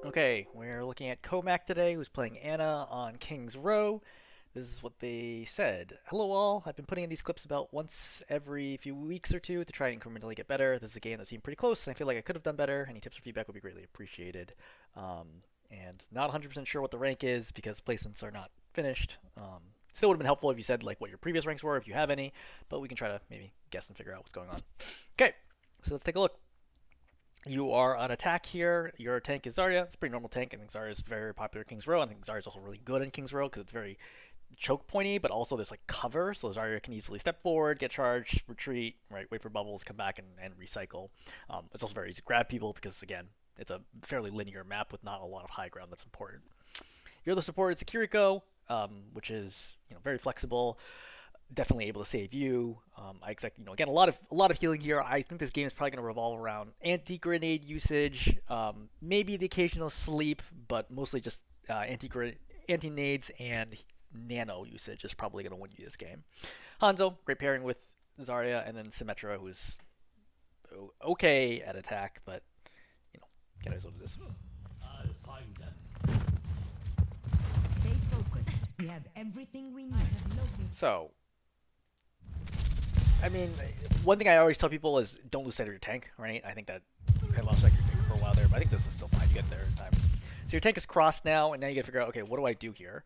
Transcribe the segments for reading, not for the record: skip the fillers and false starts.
Okay, we're looking at CoMac today, who's playing Anna on King's Row. This is what they said. Hello all, I've been putting in these clips about once every few weeks or two to try and incrementally get better. This is a game that seemed pretty close, and I feel like I could have done better. Any tips or feedback would be greatly appreciated. And not 100% sure what the rank is because placements are not finished. Still would have been helpful if you said like what your previous ranks were, if you have any, but we can try to maybe guess and figure out what's going on. Okay, so let's take a look. You are on attack here. Your tank is Zarya. It's a pretty normal tank. I think Zarya is very popular in King's Row. I think Zarya is also really good in King's Row because it's very choke pointy, but also there's like cover, so Zarya can easily step forward, get charged, retreat, right, wait for bubbles, come back and recycle. It's also very easy to grab people because again, it's a fairly linear map with not a lot of high ground that's important. Your other support is Kiriko, which is very flexible, definitely able to save you. I expect again a lot of healing here. I think this game is probably going to revolve around anti-grenade usage, maybe the occasional sleep, but mostly just anti-nades and nano usage is probably going to win you this game. Hanzo, great pairing with Zarya, and then Symmetra, who's okay at attack, but can't always do this. I'll find them. Stay focused. We have everything we need. So, I mean, one thing I always tell people is don't lose sight of your tank, right? I think that I lost sight of your tank for a while there, but I think this is still fine. You get there in time. So your tank is crossed now, and now you got to figure out, okay, what do I do here?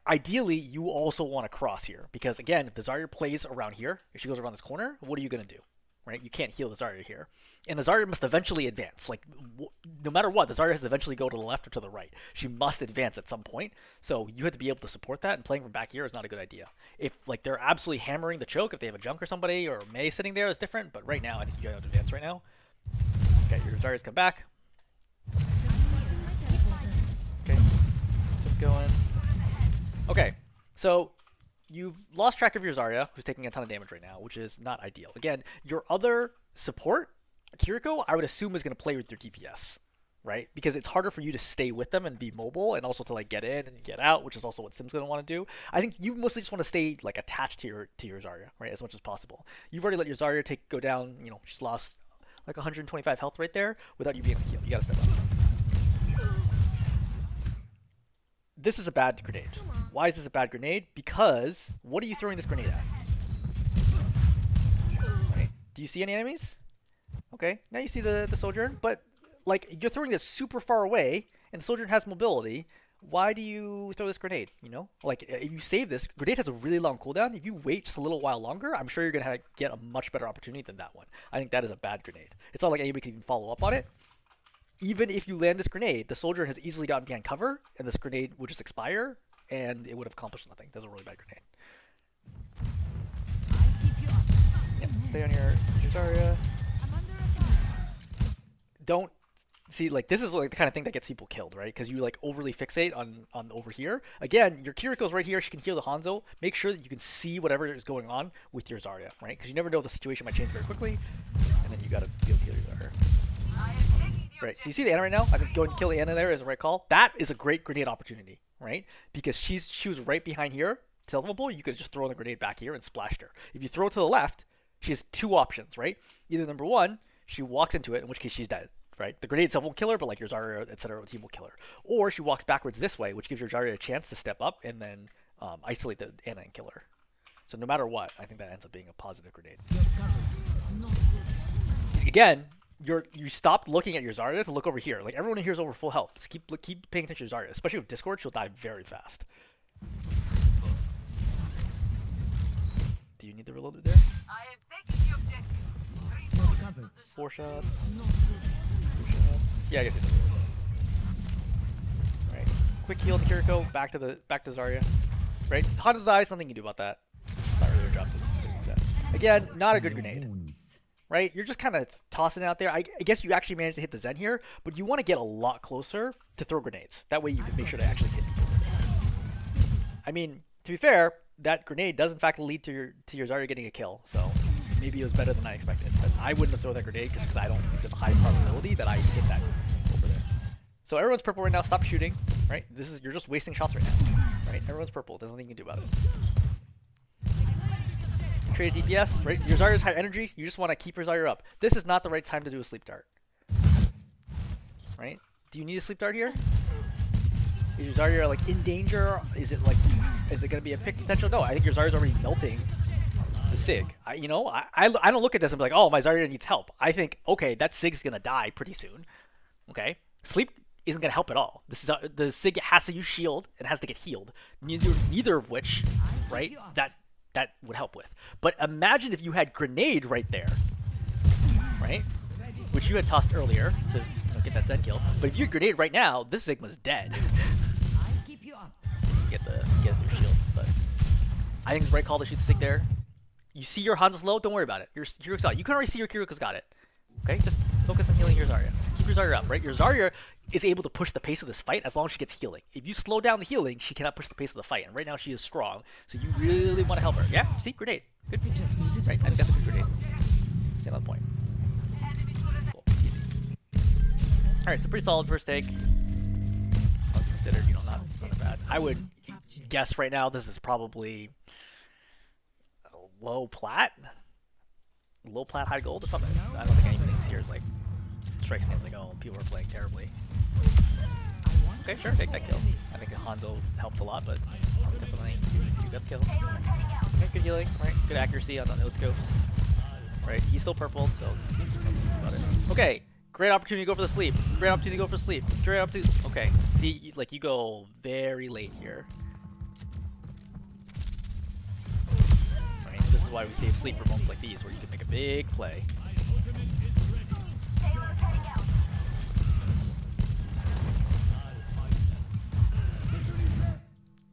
Ideally, you also want to cross here, because again, if the Zarya plays around here, if she goes around this corner, what are you going to do? Right? You can't heal the Zarya here. And the Zarya must eventually advance. Like, no matter what, the Zarya has to eventually go to the left or to the right. She must advance at some point. So you have to be able to support that, and playing from back here is not a good idea. If, like, they're absolutely hammering the choke, if they have a junk or somebody, or Mei sitting there is different, but right now, I think you have to advance right now. Okay, your Zarya's come back. Okay, keep going. Okay, so you've lost track of your Zarya, who's taking a ton of damage right now, which is not ideal. Again, your other support, Kiriko, I would assume is going to play with your DPS, right? Because it's harder for you to stay with them and be mobile, and also to like get in and get out, which is also what Sim's going to want to do. I think you mostly just want to stay like attached to your Zarya, right, as much as possible. You've already let your Zarya go down. She's lost like 125 health right there without you being able to heal. You got to step up. This is a bad grenade. Why is this a bad grenade? Because what are you throwing this grenade at? Right. Do you see any enemies? Okay, now you see the Sojourn, but like you're throwing this super far away, and the Sojourn has mobility. Why do you throw this grenade? Like if you save this, grenade has a really long cooldown. If you wait just a little while longer, I'm sure you're gonna get a much better opportunity than that one. I think that is a bad grenade. It's not like anybody can even follow up on it. Even if you land this grenade, the soldier has easily gotten behind cover, and this grenade would just expire, and it would have accomplished nothing. That's a really bad grenade. Yep, stay on your Zarya. Don't see, like, this is like the kind of thing that gets people killed, right? Because you like overly fixate on over here. Again, your Kiriko's right here. She can heal the Hanzo. Make sure that you can see whatever is going on with your Zarya, right? Because you never know, the situation might change very quickly, and then you gotta be able to heal your Zarya. Right, so you see the Anna right now? I think going to kill the Anna there is a right call. That is a great grenade opportunity, right? Because she was right behind here, tiltable. You could just throw the grenade back here and splashed her. If you throw it to the left, she has two options, right? Either number one, she walks into it, in which case she's dead, right? The grenade itself won't kill her, but like your Zarya, etc. team will kill her. Or she walks backwards this way, which gives your Zarya a chance to step up and then isolate the Anna and kill her. So no matter what, I think that ends up being a positive grenade. Again, you stopped looking at your Zarya to look over here. Like, everyone in here is over full health. Just keep paying attention to Zarya. Especially with Discord, she'll die very fast. Do you need the reload there? I have taken the objective. 4 shots. 2 shots. Yeah, I guess it does. Alright. Quick heal to Kiriko. Back to Zarya. Right? Hanzo's eyes, nothing you can do about that. Not really your job to do that. Again, not a good grenade. Right? You're just kind of tossing it out there. I guess you actually managed to hit the Zen here, but you want to get a lot closer to throw grenades. That way you can make sure to actually hit people. I mean, to be fair, that grenade does in fact lead to your Zarya getting a kill, so maybe it was better than I expected. But I wouldn't have thrown that grenade just because I don't think there's a high probability that I hit that over there. So everyone's purple right now. Stop shooting. Right? You're just wasting shots right now. Right? Everyone's purple. There's nothing you can do about it. Trade DPS, right? Your Zarya's high energy. You just want to keep your Zarya up. This is not the right time to do a sleep dart. Right? Do you need a sleep dart here? Is your Zarya like in danger? Is it gonna be a pick potential? No, I think your Zarya's already melting the Sig. I don't look at this and be like, oh, my Zarya needs help. I think, okay, that Sig's gonna die pretty soon. Okay, sleep isn't gonna help at all. This is the Sig has to use shield and has to get healed. Neither of which, right? That would help with. But imagine if you had grenade right there, right? Which you had tossed earlier to get that Zen kill. But if you had grenade right now, this Sigma's dead. I'll keep you up. get through shield. But I think it's the right call to shoot the Sig there. You see your Hanzo's low, don't worry about it. Your Kiriko's got it. You can already see your Kiriko's got it. Okay, just focus on healing your Zarya. Keep your Zarya up, right? Your Zarya is able to push the pace of this fight as long as she gets healing. If you slow down the healing, she cannot push the pace of the fight. And right now she is strong, so you really want to help her. Yeah, see, grenade. Good. Right, I think that's a good grenade. Stand on the point. Cool, easy. Alright, it's a pretty solid first take. All considered, not bad. I would guess right now this is probably low plat, high gold or something. I don't think anything here is like, strikes me as like, oh, people are playing terribly. Okay, sure, take that kill. I think Hanzo helped a lot, but definitely you got the kill. Okay, good healing, right? Good accuracy on the no scopes. Right, he's still purple, so about it. Okay, great opportunity to go for the sleep. Great opportunity to go for sleep. Great opportunity. Okay, see, like you go very late here. Right, this is why we save sleep for moments like these, where you can make a big play.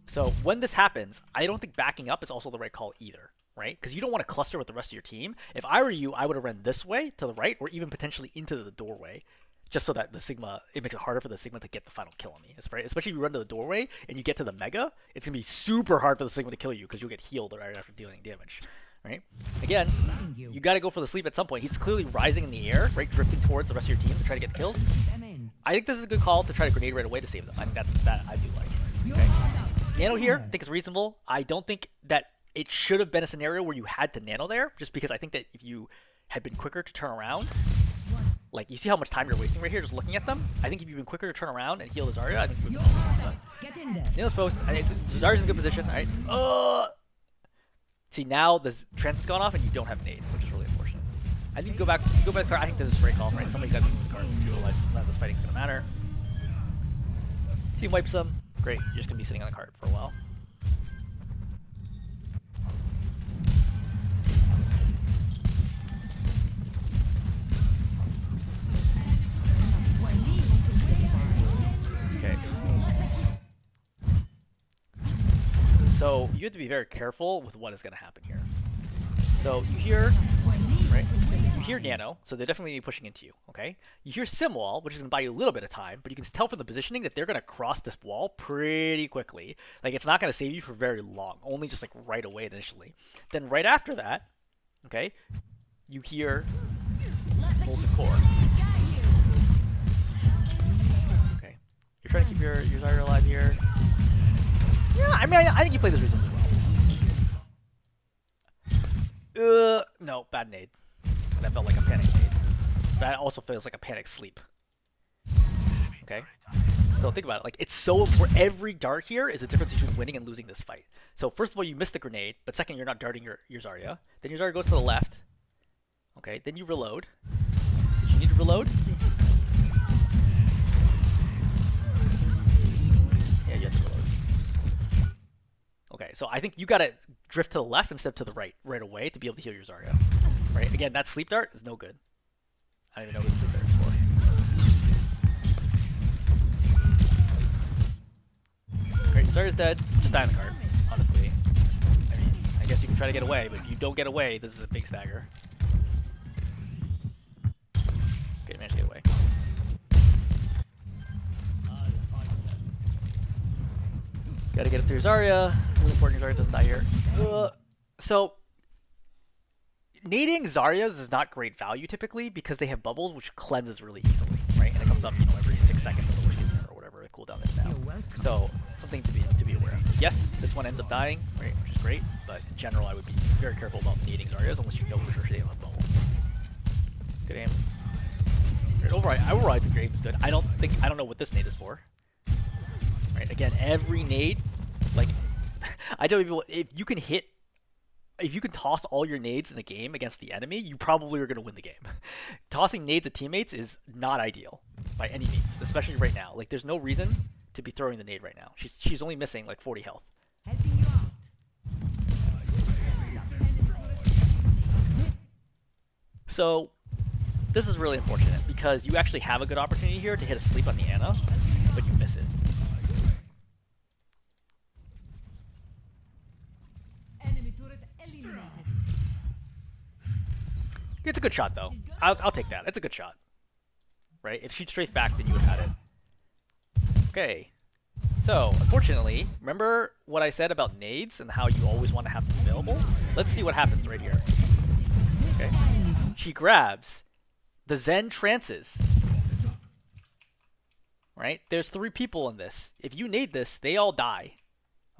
So when this happens, I don't think backing up is also the right call either, right? Because you don't want to cluster with the rest of your team. If I were you, I would have run this way to the right, or even potentially into the doorway, just so that the Sigma, it makes it harder for the Sigma to get the final kill on me. Right? Especially if you run to the doorway and you get to the Mega, it's going to be super hard for the Sigma to kill you because you'll get healed right after dealing damage, right? Again, you got to go for the sleep at some point. He's clearly rising in the air, right? Drifting towards the rest of your team to try to get kills. I think this is a good call to try to grenade right away to save them. I think that I do like. Okay. Nano here, I think it's reasonable. I don't think that it should have been a scenario where you had to nano there, just because I think that if you had been quicker to turn around, like you see how much time you're wasting right here just looking at them. I think if you've been quicker to turn around and heal the Zarya, I think you would have been. Nano's post, I think Zarya's in a good position, alright? See, now this trance has gone off and you don't have nade, which is really unfortunate. I think you go back to the card. I think this is a great call, right? Somebody's got to move the card, otherwise none of this fighting's gonna matter. Team wipes them. Great, you're just gonna be sitting on the card for a while. Okay. So you have to be very careful with what is gonna happen here. So you hear, right? You hear Nano, so they're definitely pushing into you, okay? You hear Simwall, which is going to buy you a little bit of time, but you can tell from the positioning that they're going to cross this wall pretty quickly. Like, it's not going to save you for very long, only just, like, right away initially. Then right after that, okay, you hear Molten Core. Okay. You're trying to keep your Zarya alive here. Yeah, I mean, I think you played this reasonably well. No, bad nade. That felt like a panic nade. That also feels like a panic sleep. Okay? So think about it. Like, it's so important. Every dart here is the difference between winning and losing this fight. So first of all, you missed the grenade, but second, you're not darting your Zarya. Then your Zarya goes to the left. Okay, then you reload. Did you need to reload? Yeah, you have to reload. Okay, so I think you gotta drift to the left instead to the right away to be able to heal your Zarya. Right? Again, that sleep dart is no good. I don't even know what the sleep dart is for. Great, Zarya's dead. Just die in the cart, honestly. I mean, I guess you can try to get away, but if you don't get away, this is a big stagger. Okay, managed to get away. Gotta get up to your Zarya. Really important your Zarya doesn't die here. So, nading Zaryas is not great value typically because they have bubbles which cleanses really easily, right? And it comes up, every 6 seconds when we're using it or whatever the cooldown is now. So, something to be aware of. Yes, this one ends up dying, right, which is great, but in general I would be very careful about nading Zaryas unless you know for sure they have a bubble. Good aim. Great. Overall, I think your aim is good. I don't I don't know what this nade is for. Right? Again, every nade, like I tell people, if you can toss all your nades in a game against the enemy, you probably are going to win the game. Tossing nades at teammates is not ideal by any means, especially right now. Like, there's no reason to be throwing the nade right now. She's only missing like 40 health. Helping you out. So this is really unfortunate because you actually have a good opportunity here to hit a sleep on the Ana, but you miss it. Enemy turret eliminated. It's a good shot though. I'll take that. It's a good shot. Right? If she'd strafed back, then you would have had it. Okay. So, unfortunately, remember what I said about nades and how you always want to have them available? Let's see what happens right here. Okay. She grabs. The Zen trances. Right? There's 3 people in this. If you nade this, they all die.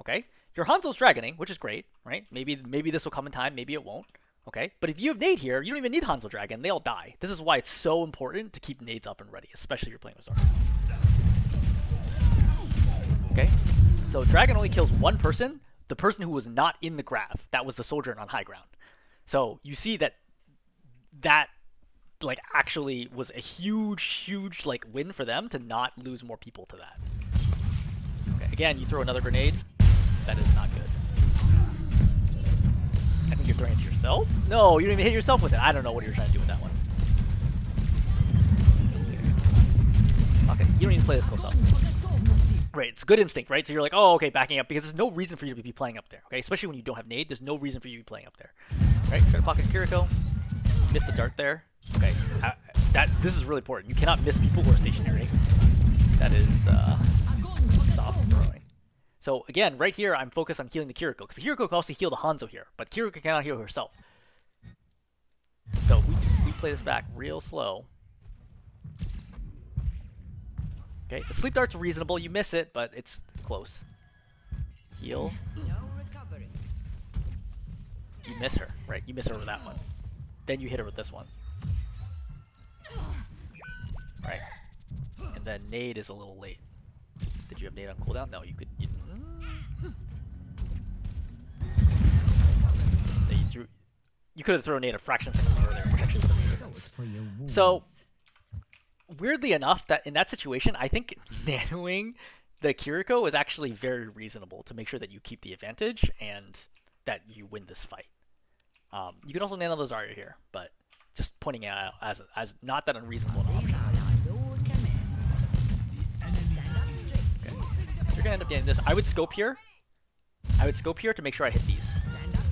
Okay? Your Hanzo's dragoning, which is great, right? Maybe this will come in time, maybe it won't. Okay? But if you have nade here, you don't even need Hanzo Dragon. They all die. This is why it's so important to keep nades up and ready, especially if you're playing with Zarya. Okay? So Dragon only kills 1 person, the person who was not in the graph. That was the Sojourn on high ground. So you see that like actually was a huge like win for them to not lose more people to that. Okay, again, you throw another grenade. That is not good. I think you're throwing it to yourself? No, you didn't even hit yourself with it. I don't know what you're trying to do with that one. Okay, you don't need to play this close up. Right, it's good instinct, right? So you're like, oh, okay, backing up, because there's no reason for you to be playing up there, okay? Especially when you don't have nade, there's no reason for you to be playing up there. Right, try to pocket Kiriko. Missed the dart there. Okay, this is really important. You cannot miss people who are stationary. That is soft throwing. So again, right here, I'm focused on healing the Kiriko, because the Kiriko can also heal the Hanzo here, but Kiriko cannot heal herself. So we play this back real slow. Okay, the sleep dart's reasonable. You miss it, but it's close. Heal. No recovery. You miss her, right? You miss her with that one. Then you hit her with this one. Right. And then nade is a little late. Did you have nade on cooldown? No, you could. You could have thrown nade a fraction of a second earlier, which actually would have made a difference. So, weirdly enough, that in that situation, I think nanoing the Kiriko is actually very reasonable to make sure that you keep the advantage and that you win this fight. You can also nano the Zarya here, but just pointing out as not that unreasonable an option. Okay. You're gonna end up getting this. I would scope here. I would scope here to make sure I hit these.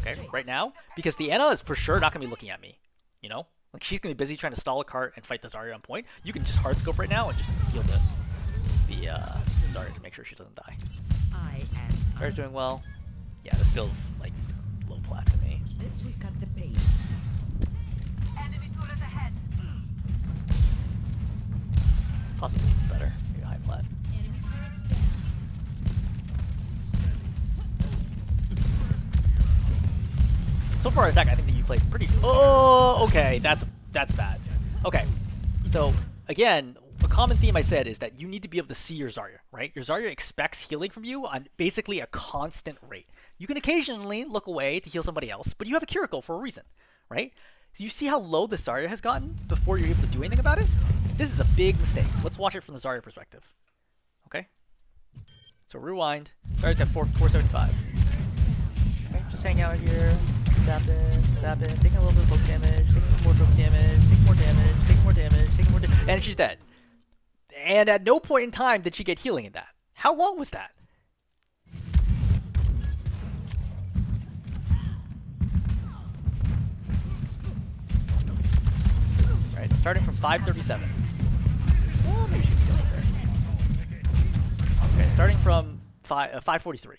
Okay, right now, because the Ana is for sure not gonna be looking at me. You know, like she's gonna be busy trying to stall a cart and fight the Zarya on point. You can just hard scope right now and just heal the Zarya to make sure she doesn't die. Zarya's doing well. Yeah, this feels like low plat to me. This will cut the pain. Enemy turret ahead. Possibly even better. Maybe high plat. So far, in fact, I think that you played pretty. Oh, okay, that's bad. Okay, so again, a common theme I said is that you need to be able to see your Zarya, right? Your Zarya expects healing from you on basically a constant rate. You can occasionally look away to heal somebody else, but you have a Kiriko for a reason, right? So you see how low the Zarya has gotten before you're able to do anything about it? This is a big mistake. Let's watch it from the Zarya perspective. Okay? So rewind. Zarya's got 475. Okay, just hang out here. Zap it, taking a little bit of poke damage, taking more poke damage, taking more damage, taking more damage, taking more damage, and she's dead. And at no point in time did she get healing in that. How long was that? Alright, starting from 537. Well, maybe she can still get there. Okay, starting from 543.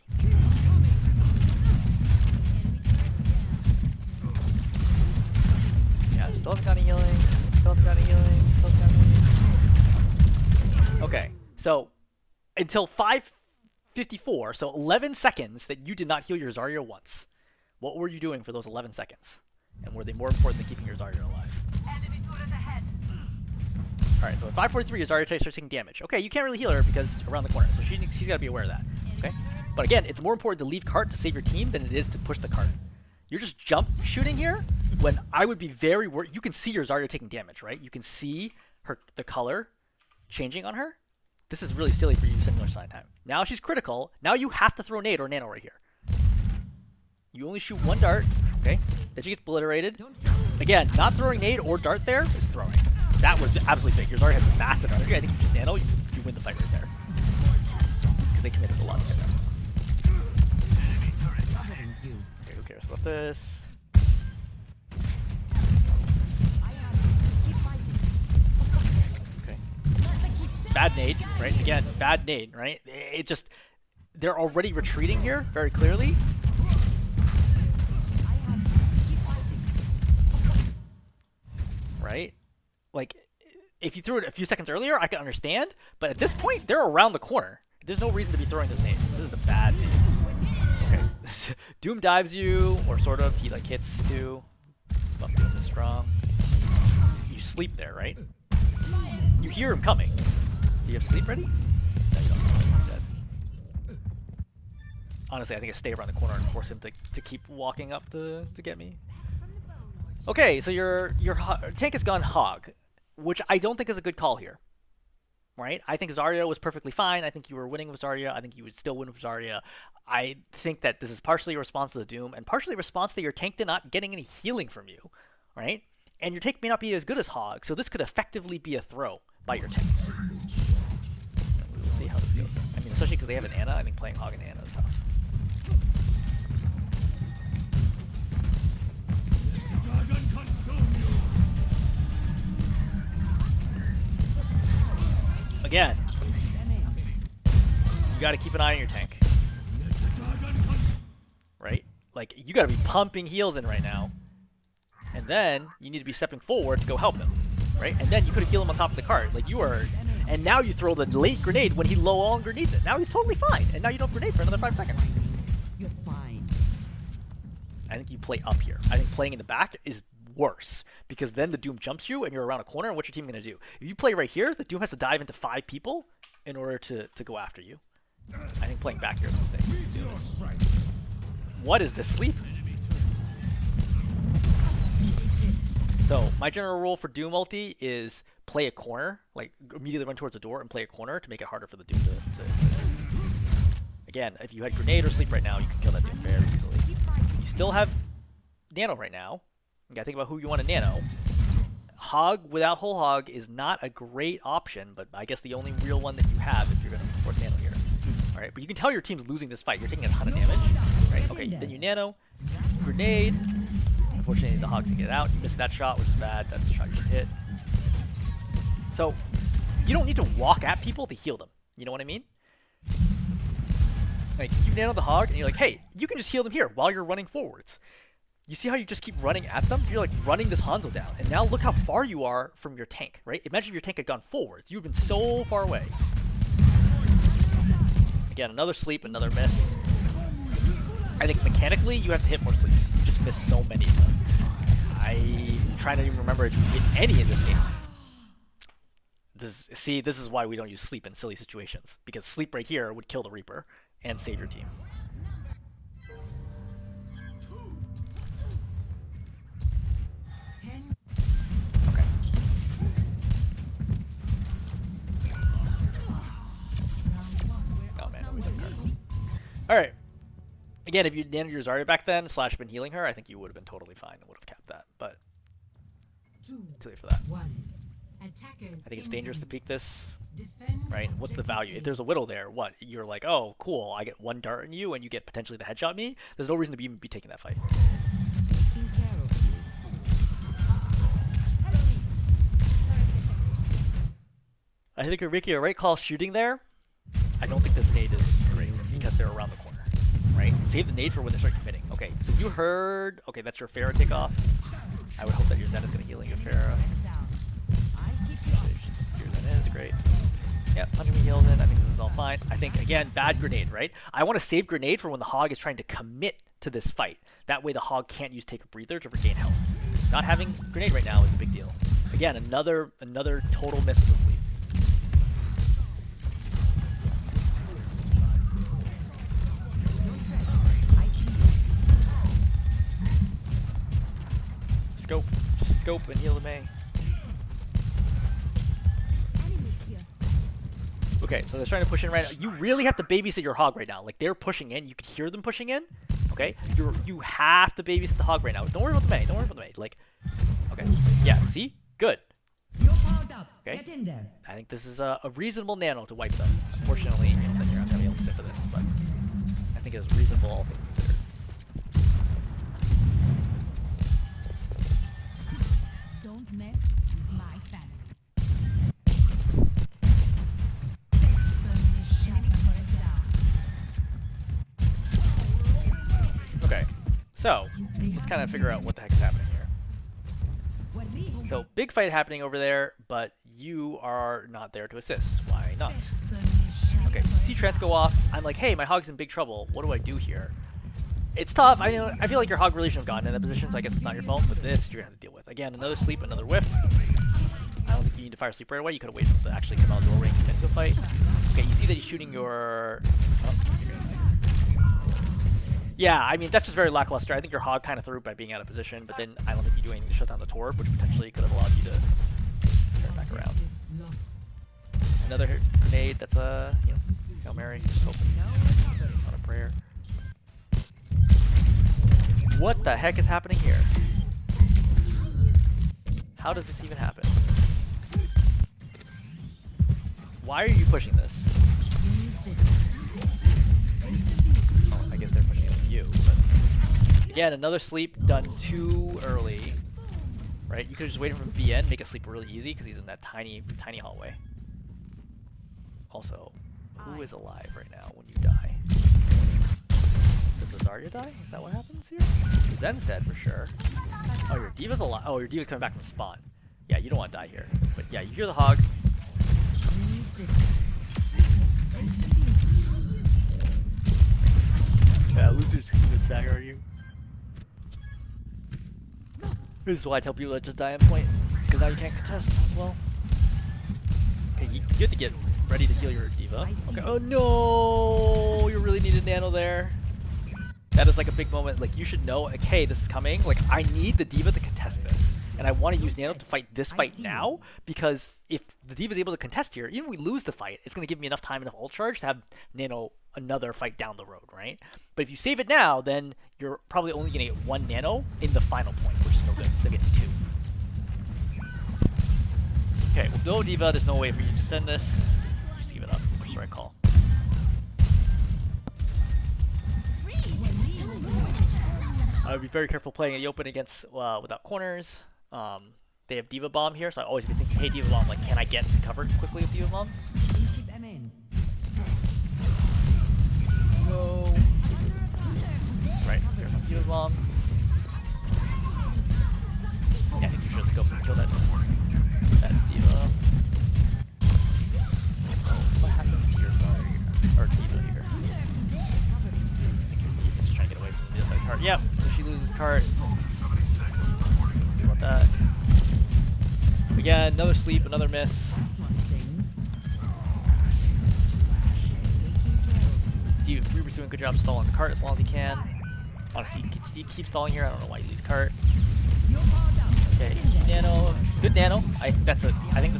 Yeah, still hasn't got any healing. Still hasn't got any healing. Still hasn't got any healing. Okay, so until 5:54, so 11 seconds that you did not heal your Zarya once. What were you doing for those 11 seconds? And were they more important than keeping your Zarya alive? Enemy turret ahead. Alright, so at 543, Zarya starts taking damage. Okay, you can't really heal her because around the corner, so she's got to be aware of that. Okay? But again, it's more important to leave cart to save your team than it is to push the cart. You're just jump shooting here when I would be very worried. You can see your Zarya taking damage, right? You can see the color changing on her. This is really silly for you, similar sign time. Now she's critical. Now you have to throw nade or nano right here. You only shoot one dart, okay? Then she gets obliterated. Again, not throwing nade or dart there is throwing. That was absolutely big. Your Zarya has massive energy. I think if you just nano, you win the fight right there. Because they committed a lot to that. Okay, who cares about this? Okay. Bad nade, right? Again, bad nade, right? It just... They're already retreating here, very clearly. Right? Like, if you threw it a few seconds earlier, I could understand. But at this point, they're around the corner. There's no reason to be throwing this nade. This is a bad nade. Okay. Doom dives you, or sort of. He, like, hits too. Buff Doom is strong. You sleep there, right? You hear him coming. Do you have sleep ready? No, you don't. You're dead. Honestly, I think I stay around the corner and force him to keep walking up to get me. Okay, so your tank has gone hog, which I don't think is a good call here. Right? I think Zarya was perfectly fine. I think you were winning with Zarya. I think you would still win with Zarya. I think that this is partially a response to the Doom and partially a response to your tank not getting any healing from you. Right? And your tank may not be as good as hog, so this could effectively be a throw by your tank. And we'll see how this goes. I mean, especially because they have an Ana. I think playing hog and Ana is tough. Again, you got to keep an eye on your tank, right? Like, you got to be pumping heals in right now, and then you need to be stepping forward to go help him, right? And then you could heal him on top of the cart, like you are. And now you throw the late grenade when he low longer needs it. Now he's totally fine, and now you don't grenade for another 5 seconds. You're fine. I think you play up here. I think playing in the back is worse because then the Doom jumps you and you're around a corner, and what's your team going to do? If you play right here, the Doom has to dive into 5 people in order to go after you. I think playing back here is a mistake. What is this sleep? So my general rule for Doom ulti is play a corner, like immediately run towards the door and play a corner to make it harder for the Doom to Again, if you had grenade or sleep right now, you can kill that Doom very easily. You still have nano right now. You gotta think about who you want to nano. Hog without whole hog is not a great option, but I guess the only real one that you have if you're gonna support nano here. Alright, but you can tell your team's losing this fight. You're taking a ton of damage. Right? Okay, then you nano, grenade. Unfortunately, the hog's gonna get it out. You missed that shot, which is bad. That's the shot you should hit. So, you don't need to walk at people to heal them. You know what I mean? Like, you nano the hog, and you're like, hey, you can just heal them here while you're running forwards. You see how you just keep running at them? You're like running this Hanzo down. And now look how far you are from your tank, right? Imagine if your tank had gone forwards. You've been so far away. Again, another sleep, another miss. I think mechanically, you have to hit more sleeps. You just missed so many of them. I'm trying to even remember if you hit any in this game. This is why we don't use sleep in silly situations. Because sleep right here would kill the Reaper and save your team. Okay. Oh man, nobody's on card. Alright. Again, if you'd nanoed your Zarya back then, / been healing her, I think you would have been totally fine and would have capped that. But too late for that. I think it's dangerous to peek this, right? What's the value? If there's a Widow there, what? You're like, oh, cool, I get 1 dart in you and you get potentially the headshot me? There's no reason to even be taking that fight. I think you're making a right call shooting there. I don't think this nade is great because they're around the corner, right? Save the nade for when they start committing. Okay, so you heard... Okay, that's your Pharah takeoff. I would hope that your Zen is going to heal you, Pharah. Your Zen is great. Yep, 100 me healed in. I think this is all fine. I think, again, bad grenade, right? I want to save grenade for when the Hog is trying to commit to this fight. That way the Hog can't use take a breather to regain health. Not having grenade right now is a big deal. Again, another total miss with the sleep. Scope. Just scope and heal the May. Okay, so they're trying to push in right now. You really have to babysit your hog right now. Like, they're pushing in. You can hear them pushing in. Okay? You have to babysit the hog right now. Don't worry about the May. Don't worry about the May. Like, okay. Yeah, see? Good. You're powered up. Okay. Get in there. I think this is a reasonable nano to wipe them. Unfortunately, you know, then you're not going to be able to get to this, but I think it's reasonable, all things considered. Don't mess with my family. Okay, so let's kind of figure out what the heck is happening here. So, big fight happening over there, but you are not there to assist. Why not? Okay, so C-Trans go off. I'm like, hey, my hog's in big trouble. What do I do here? It's tough. I know. I feel like your hog really shouldn't have gotten in that position, so I guess it's not your fault. But this, you're going to have to deal with. Again, another sleep, another whiff. I don't think you need to fire sleep right away. You could have waited to actually come out of the door range and get into a fight. Okay, you see that he's shooting your... Oh, you're gonna die. Yeah, I mean, that's just very lackluster. I think your hog kind of threw by being out of position, but then I don't think you do anything to shut down the torp, which potentially could have allowed you to turn back around. Another grenade that's a, you know, Hail Mary, just hoping on a prayer. What the heck is happening here? How does this even happen? Why are you pushing this? Oh, I guess they're pushing it on you, but again, another sleep done too early. Right? You could just wait for him to be in, make it sleep really easy because he's in that tiny hallway. Also, who is alive right now when you die? Does the Zarya die? Is that what happens here? Zen's dead for sure. Oh, your Diva's alive. Oh, your Diva's coming back from spawn. Yeah, you don't want to die here. But yeah, you hear the hog. Yeah, losers can stack, are you? This is why I tell people to just die on point. Because now you can't contest as well. Okay, you have to get ready to heal your Diva. Okay. Oh no! You really need a nano there. That is like a big moment. Like, you should know, like, hey, this is coming. Like, I need the Diva to contest this. And I want to use nano to fight this fight now. Because if the Diva is able to contest here, even if we lose the fight, it's going to give me enough time, enough ult charge to have nano another fight down the road, right? But if you save it now, then you're probably only going to get one nano in the final point, which is no good. Instead of getting two. Okay, with no Diva, there's no way for you to defend this. Just give it up. Which is the right call. I would be very careful playing at the open against without corners. They have Diva Bomb here, so I always be thinking, hey, Diva Bomb, like, can I get covered quickly with Diva Bomb? No. Right, there's no Diva Bomb. Yeah, I think you should just go and kill that Diva. So, what happens to your Zarya or Diva here? Just trying to get away from the other side of the cart. Yep, so she loses cart. What about that? Again, another sleep, another miss. Reaper's doing a good job stalling the cart as long as he can. Honestly, Steve keeps stalling here. I don't know why you lose cart. Okay, nano, good nano. I think that's a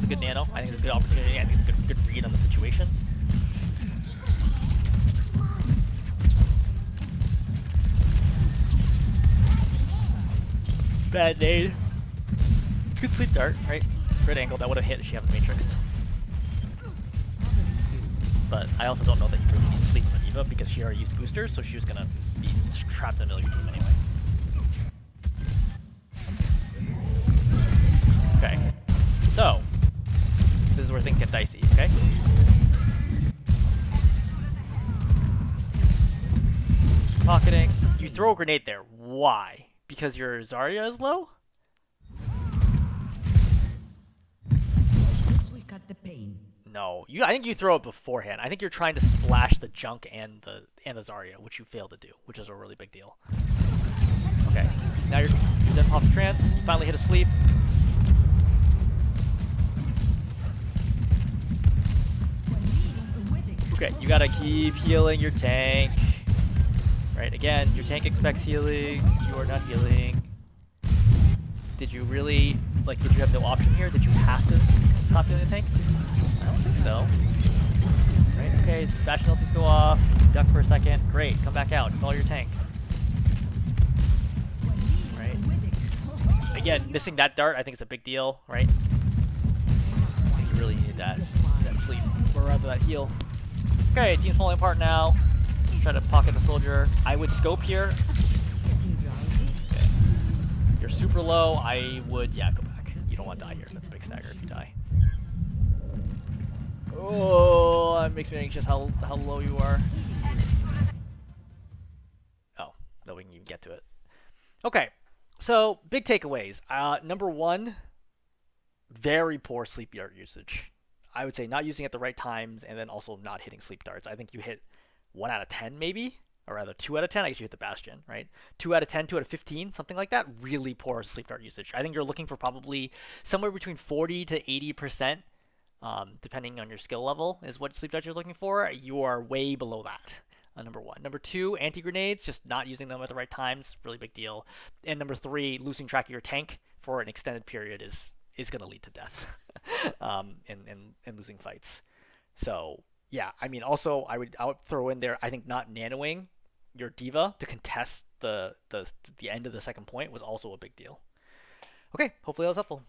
good nano. I think it's a good opportunity. I think it's a good read on the situation. Bad nade. It's good sleep dart, right? Great angle. That would have hit if she hadn't matrixed. But I also don't know that you really need to sleep on the Diva because she already used boosters, so she was gonna be trapped in the middle of your team anyway. Okay. So this is where things get dicey, okay? Pocketing. You throw a grenade there. Why? Because your Zarya is low? We cut the pain. No, I think you throw it beforehand. I think you're trying to splash the junk and the Zarya, which you failed to do, which is a really big deal. Okay, now you're Zen pops trance. You finally hit a sleep. Okay, you gotta keep healing your tank. Right, again, your tank expects healing. You are not healing. Did you really, like, did you have no option here? Did you have to stop healing the tank? I don't think so. Right, okay, Bastion ultis go off. Duck for a second. Great, come back out. Follow your tank. Right. Again, missing that dart, I think is a big deal, right? You really need that sleep, or rather that heal. Okay, team's falling apart now. Try to pocket the soldier. I would scope here. Okay. You're super low. I would, yeah, go back. You don't want to die here. That's a big stagger if you die. Oh, that makes me anxious how low you are. Oh, no, we can even get to it. Okay, so big takeaways. Number one, very poor sleep dart usage. I would say not using it at the right times, and then also not hitting sleep darts. I think you hit 1 out of 10 maybe, or rather 2 out of 10. I guess you hit the Bastion, right? 2 out of 10, 2 out of 15, something like that. Really poor sleep dart usage. I think you're looking for probably somewhere between 40 to 80%, depending on your skill level, is what sleep darts you're looking for. You are way below that. Number one. Number two, anti-grenades, just not using them at the right times, really big deal. And number three, losing track of your tank for an extended period is going to lead to death and losing fights. So yeah, I mean, also I would throw in there, I think not nanoing your diva to contest the end of the second point was also a big deal. Okay, hopefully that was helpful.